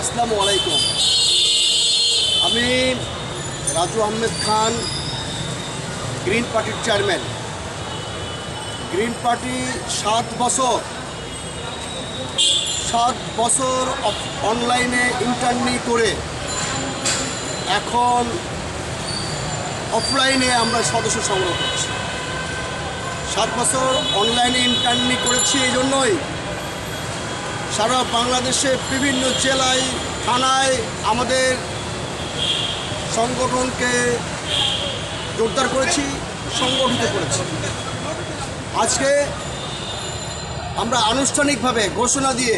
আসসালামু আলাইকুম। আমি রাজু আহমেদ খান, গ্রিন পার্টির চেয়ারম্যান। গ্রিন পার্টি 7 বছর অনলাইনে ইন্টার্নি করে এখন অফলাইনে আমরা সদস্য সংগ্রহ করছি। 7 বছর অনলাইনে ইন্টার্নি করেছি এই জন্যই সারা বাংলাদেশে বিভিন্ন জেলায় থানায় আমাদের সংগঠনকে জোরদার করেছি, সংগঠিত করেছি। আজকে আমরা আনুষ্ঠানিকভাবে ঘোষণা দিয়ে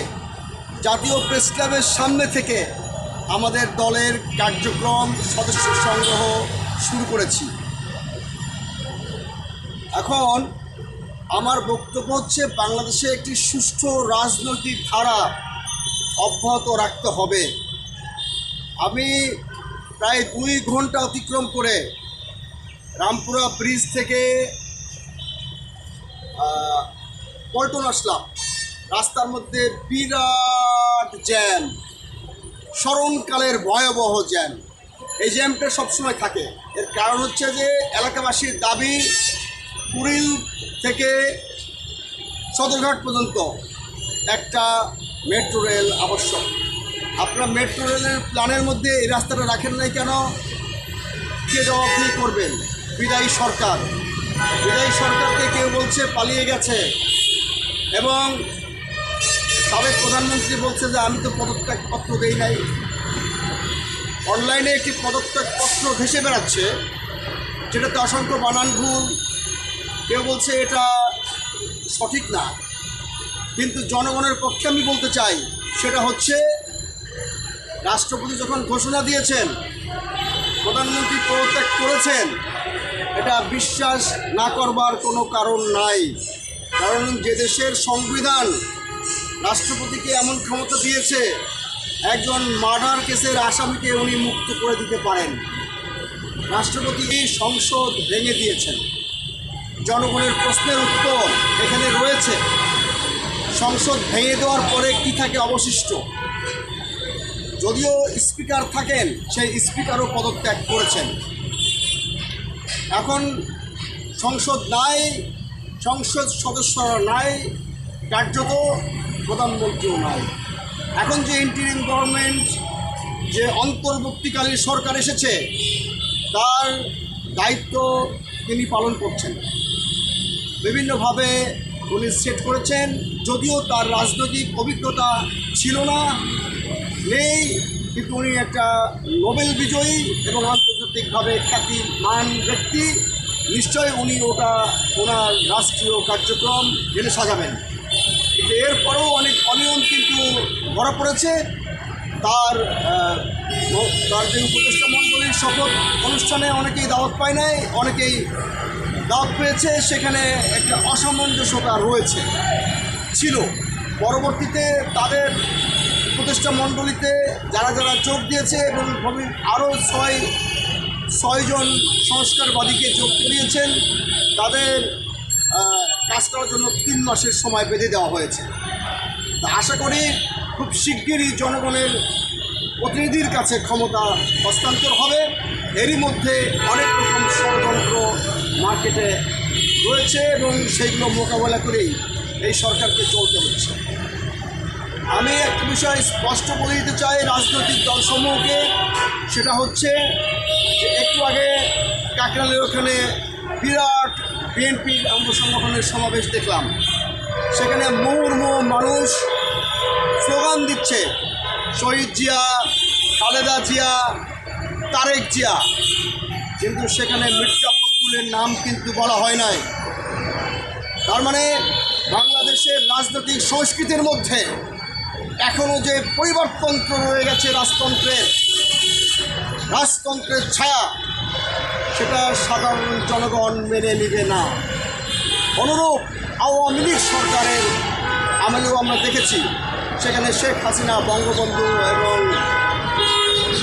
জাতীয় প্রেস ক্লাবের সামনে থেকে আমাদের দলের কার্যক্রম সদস্য সংগ্রহ শুরু করেছি। এখন আমার বক্তব্য হচ্ছে, বাংলাদেশে একটি সুষ্ঠু রাজনৈতিক ধারা অব্যাহত রাখতে হবে। আমি প্রায় 2 ঘন্টা অতিক্রম করে রামপুরা ব্রিজ থেকে পল্টন আসলাম। রাস্তার মধ্যে বিরাট জ্যাম, স্মরণকালের ভয়াবহ জ্যাম। এই জ্যামটা সবসময় থাকে। এর কারণ হচ্ছে যে এলাকাবাসীর দাবি কুড়িল থেকে সদরঘাট পর্যন্ত একটা মেট্রো রেল আবশ্যক। আপনারা মেট্রো রেলের প্ল্যানের মধ্যে এই রাস্তাটা রাখেন নাই কেন? কে জবাবদিহি করবেন? বিদায়ী সরকার। বিদায়ী সরকারকে কেউ বলছে পালিয়ে গেছে, এবং সাবেক প্রধানমন্ত্রী বলছে যে আমি তো পদত্যাগপত্র দেই নাই। অনলাইনে একটি পদত্যাগপত্র ভেসে বেড়াচ্ছে, যেটাতে অসংখ্য বানান ভুল। কেউ বলছে এটা সঠিক না, কিন্তু জনগণের পক্ষে আমি বলতে চাই, সেটা হচ্ছে রাষ্ট্রপতি যখন ঘোষণা দিয়েছেন, প্রধানমন্ত্রী পদত্যাগ করেছেন, এটা বিশ্বাস না করবার কোনো কারণ নাই। কারণ যে দেশের সংবিধান রাষ্ট্রপতিকে এমন ক্ষমতা দিয়েছে, একজন মার্ডার কেসের আসামিকে উনি মুক্ত করে দিতে পারেন। রাষ্ট্রপতি সংসদ ভেঙে দিয়েছেন। জনগণের প্রশ্নের উত্তর এখানে রয়েছে। সংসদ ভেঙে দেওয়ার পরে কী থাকে অবশিষ্ট? যদিও স্পিকার থাকেন, সেই স্পিকারও পদত্যাগ করেছেন। এখন সংসদ নাই, সংসদ সদস্যরা নাই, কার্যত প্রধানমন্ত্রীও নাই। এখন যে ইন্টারিম গভর্নমেন্ট, যে অন্তর্বর্তীকালীন সরকার এসেছে, তার দায়িত্ব তিনি পালন করছেন। বিভিন্নভাবে উনি সেট করেছেন, যদিও তার রাজনৈতিক অভিজ্ঞতা ছিল না, নেই, কিন্তু উনি একটা নোবেল বিজয়ী এবং আন্তর্জাতিকভাবে খ্যাতিমান ব্যক্তি। নিশ্চয়ই উনি ওনার রাষ্ট্রীয় কার্যক্রম জেনে সাজাবেন। কিন্তু এরপরেও অনেক অনিয়ম কিন্তু ধরা পড়েছে। তার যে উপদেষ্টা মণ্ডলীর শপথ অনুষ্ঠানে অনেকেই দাওয়াত পায় নাই, অনেকেই দাওয়াত পেয়েছে। সেখানে একটা অসামঞ্জস্যতা ছিল। পরবর্তীতে তাদের উপদেষ্টা মণ্ডলীতে যারা যোগ দিয়েছে, এবং আরও 6 জন সংস্কারবাদীকে যোগ করিয়েছেন, তাদের কাজ করার জন্য 3 মাসের সময় বেঁধে দেওয়া হয়েছে। তা আশা করি খুব শিগগিরই জনগণের প্রতিনিধির কাছে ক্ষমতা হস্তান্তর হবে। এরই মধ্যে অনেক রকম ষড়যন্ত্র মার্কেটে রয়েছে, এবং সেইগুলো মোকাবেলা করেই এই সরকারকে চলতে হচ্ছে। আমি একটা বিষয় স্পষ্ট বলে দিতে চাই রাজনৈতিক দলসমূহকে, সেটা হচ্ছে যে একটু আগে কাকরাইলের ওখানে বিরাট বিএনপির অঙ্গ সংগঠনের সমাবেশ দেখলাম। সেখানে মুহুর্মুহু মানুষ স্লোগান দিচ্ছে, শহীদ জিয়া, খালেদা জিয়া, তারেক জিয়া, কিন্তু সেখানে মির্জা ফখরুলের নাম কিন্তু বলা হয় নাই। তার মানে বাংলাদেশের রাজনৈতিক সংস্কৃতির মধ্যে এখনও যে পরিবারতন্ত্র রয়ে গেছে, রাজতন্ত্রের ছায়া, সেটা সাধারণ জনগণ মেনে নেবে না। অনুরূপ আওয়ামী লীগ সরকারের আমলেও আমরা দেখেছি, সেখানে শেখ হাসিনা, বঙ্গবন্ধু এবং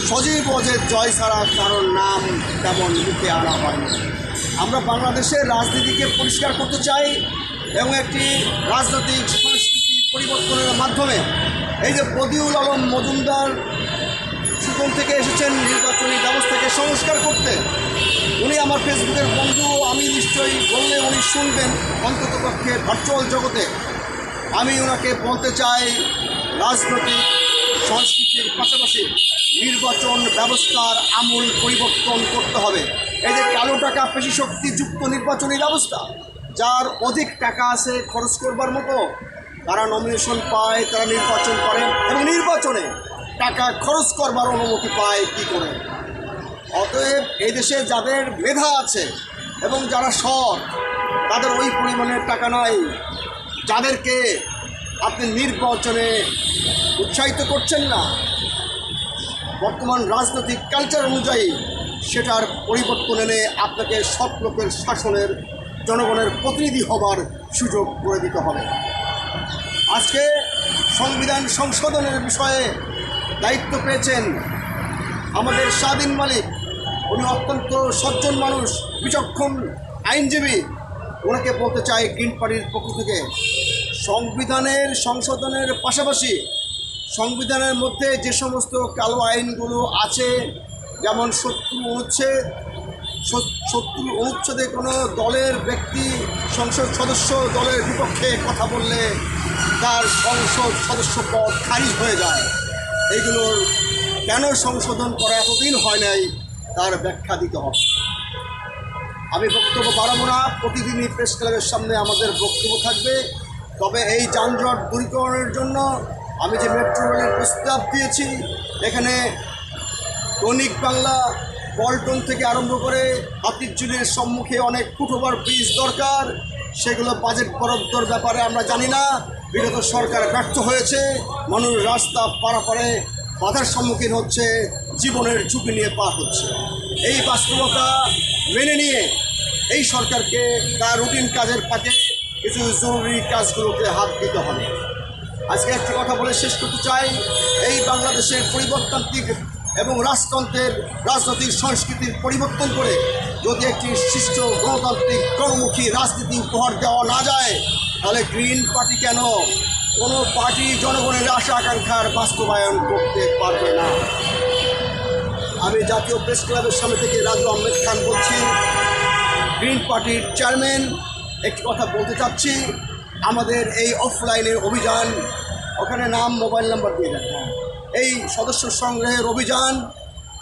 সজীব ওয়াজেদ জয় ছাড়া কারোর নাম তেমন মুখে আনা হয়নি। আমরা বাংলাদেশের রাজনীতিকে পরিষ্কার করতে চাই এবং একটি রাজনৈতিক সংস্কৃতি পরিবর্তনের মাধ্যমে এই যে বদিউল আলম মজুমদার সুতন থেকে এসেছেন নির্বাচনী ব্যবস্থাকে সংস্কার করতে, উনি আমার ফেসবুকের বন্ধু, আমি নিশ্চয়ই বললে উনি শুনবেন অন্ততপক্ষে ভার্চুয়াল জগতে। আমি ওনাকে বলতে চাই, রাজনৈতিক সংস্কৃতির পাশাপাশি নির্বাচন ব্যবস্থার আমূল পরিবর্তন করতে হবে। এই যে কালো টাকা পেশি শক্তিযুক্ত নির্বাচনী ব্যবস্থা, যার অধিক টাকা আছে খরচ করবার মতো, তারা নমিনেশন পায়, তারা নির্বাচন করে এবং নির্বাচনে টাকা খরচ করবার অনুমতি পায় কী করে? অতএব এই দেশে যাদের মেধা আছে এবং যারা সৎ, তাদের ওই পরিমাণের টাকা নাই। যাদেরকে আপনি নির্বাচনে উৎসাহিত করছেন না, বর্তমান রাজনৈতিক কালচার অনুযায়ী সেটার পরিবর্তন এনে আপনাকে সৎ লোকের শাসনের, জনগণের প্রতিনিধি হবার সুযোগ করে দিতে হবে। আজকে সংবিধান সংশোধনের বিষয়ে দায়িত্ব পেয়েছেন আমাদের স্বাধীন মালিক। উনি অত্যন্ত সজ্জন মানুষ, বিচক্ষণ আইনজীবী। ওনাকে বলতে চাই গ্রিন পার্টির পক্ষ থেকে, সংবিধানের সংশোধনের পাশাপাশি সংবিধানের মধ্যে যে সমস্ত কালো আইনগুলো আছে, যেমন 70 অনুচ্ছেদে কোনো দলের ব্যক্তি সংসদ সদস্য দলের বিপক্ষে কথা বললে তার সংসদ সদস্য পদ খারিজ হয়ে যায়। এইগুলোর কেন সংশোধন করা এতদিন হয় নাই, তার ব্যাখ্যা দিতে হবে। আমি বক্তব্য বাড়াবো না, প্রতিদিনই প্রেস ক্লাবের সামনে আমাদের বক্তব্য থাকবে। তবে এই যানজট দূরীকরণের জন্য আমি যে মেট্রো রেলের প্রস্তাব দিয়েছি, এখানে দৈনিক বাংলা, পল্টন থেকে আরম্ভ করে হাতিরঝিলের সম্মুখে অনেক ফুটওভার ব্রিজ দরকার। সেগুলো বাজেট বরাদ্দর ব্যাপারে আমরা জানি না, বিগত সরকার ব্যর্থ হয়েছে। মানুষ রাস্তা পারাপারে বাধার সম্মুখীন হচ্ছে, জীবনের ঝুঁকি নিয়ে পার হচ্ছে। এই বাস্তবতা মেনে নিয়ে এই সরকারকে তার রুটিন কাজের ফাঁকে কিছু জরুরি কাজগুলোতে হাত দিতে হবে। আজকে একটি কথা বলে শেষ করতে চাই, এই বাংলাদেশের পরিবর্তনতান্ত্রিক এবং রাজতন্ত্রের রাজনৈতিক সংস্কৃতির পরিবর্তন করে যদি একটি সুষ্ঠু গণতান্ত্রিক গণমুখী রাজনীতি উপহার দেওয়া না যায়, তাহলে গ্রিন পার্টি কেন, কোনো পার্টি জনগণের আশা আকাঙ্ক্ষার বাস্তবায়ন করতে পারবে না। আমি জাতীয় প্রেস ক্লাবের সামনে থেকে রাজু আহমেদ খান বলছি, গ্রিন পার্টির চেয়ারম্যান। একটি কথা বলতে চাচ্ছি, আমাদের এই অফলাইনের অভিযান, ওখানে নাম মোবাইল নাম্বার দিয়ে দেন, এই সদস্য সংগ্রহের অভিযান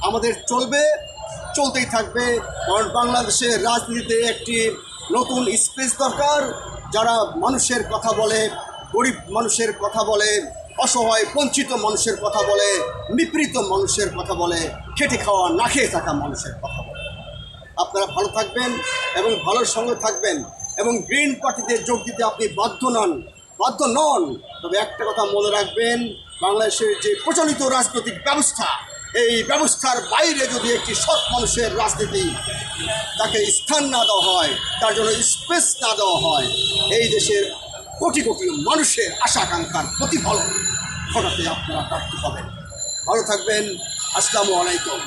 আমাদের চলবে, চলতেই থাকবে। কারণ বাংলাদেশের রাজনীতিতে একটি নতুন স্পেস দরকার, যারা মানুষের কথা বলে, গরিব মানুষের কথা বলে, অসহায় বঞ্চিত মানুষের কথা বলে, নিপীড়িত মানুষের কথা বলে, খেটে খাওয়া না খেয়ে থাকা মানুষের কথা বলে। আপনারা ভালো থাকবেন এবং ভালোর সঙ্গে থাকবেন এবং গ্রিন পার্টিতে যোগ দিতে আপনি বাধ্য নন। তবে একটা কথা মনে রাখবেন, বাংলাদেশের যে প্রচলিত রাজনৈতিক ব্যবস্থা, এই ব্যবস্থার বাইরে যদি একটি সৎ মানুষের রাজনীতি তাকে স্থান না দেওয়া হয়, তার জন্য স্পেস না দেওয়া হয়, এই দেশের কোটি কোটি মানুষের আশা আকাঙ্ক্ষার প্রতিফলন ঘটাতে আপনারা ব্যর্থ হবেন। ভালো থাকবেন। আসসালামু আলাইকুম।